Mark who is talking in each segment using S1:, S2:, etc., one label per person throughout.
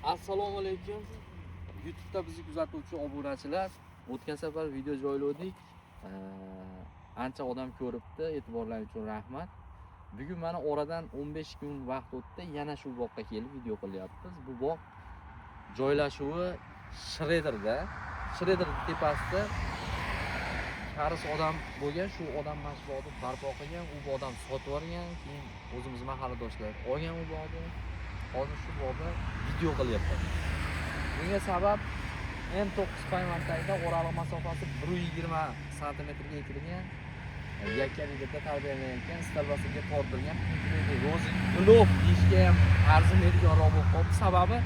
S1: Assalomu alaykum. YouTube'da bizni kuzatuvchi obunachilar. O'tgan safar video joyladik. Ancha odam ko'ribdi. E'tiborlaringiz uchun rahmat. Bugun mana oradan 15 kun vaqt o'tdi. Yana shu bog'ga kelib video qilyapmiz. Bu bog' joylashuvi Shredderda. Shredder tepasida karis odam bo'lgan, shu odam mana shu bog'ni barpo qilgan, u odam sotib yuborgan, keyin o'zimiz mahalladoshlar olgan u bog'ni. Hozir shu bog'da video qilyapman. Bunga sabab M9 payvandagida o'raliq masofasi 120 sm ga ekilgan, yakka-yakka tarbiyalangan, stalbasiga tortilgan rozik ulov deyishga ham arziydiganroq bo'lib qoldi. Sababi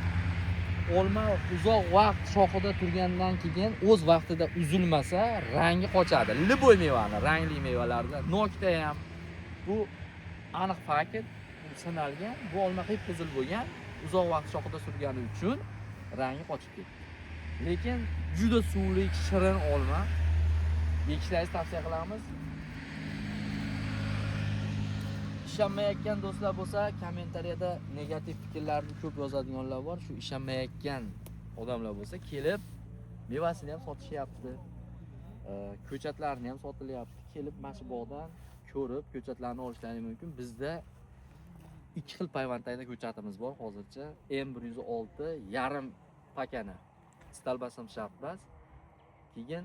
S1: olma uzoq vaqt shoxida turgandan keyin o'z vaqtida uzilmasa rangi qochadi. Liboy mevani, rangli mevalarda nokda ham bu aniq fakt. Sinalgan, bu olma qip-qizil bo'lgan, uzoq vaqt shoxida surgani uchun rangi qochib ketdi. Lekin juda suvlik, shirin olma. Yeyishlaringizni tavsiya qilamiz. Ishonmayotgan do'stlar bo'lsa, kommentariyada negativ fikrlarni ko'p yozadiganlar bor. Shu ishonmayotgan odamlar bo'lsa, kelib mevasini ham sotishyapti. Ko'chatlarini ham sotilyapti. Kelib mana shu bog'dan ko'rib, ko'chatlarni olishlari mumkin. Bizda ikki xil payvandayda ko'chatimiz bor hozircha. M106 yarim pakana. Stalbasam shartbas. Keyin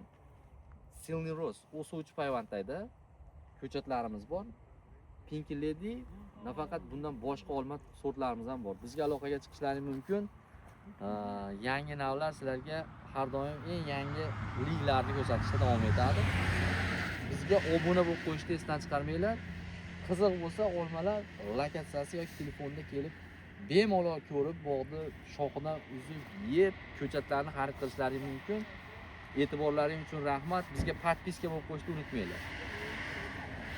S1: Silny Rose o'suvchi payvandayda ko'chatlarimiz bor. Pink Lady, nafaqat bundan boshqa olma sortlarimiz ham bor. Bizga aloqaga chiqishlari mumkin. Yangi navlar sizlarga har doim eng yangi liglarni ko'rsatishda davom etadi. Bizga obuna bo'lib qo'yishni esdan chiqarmanglar. Qiziq bo'lsa olmalar lokatsiyasi yoki telefonda kelib bemalol ko'rib, bog'ni shoxidan uzib, yeb, ko'chatlarni xarid qilishlari mumkin. E'tiborlaring uchun rahmat. Bizga podpiska bo'lib qo'yishni unutmanglar.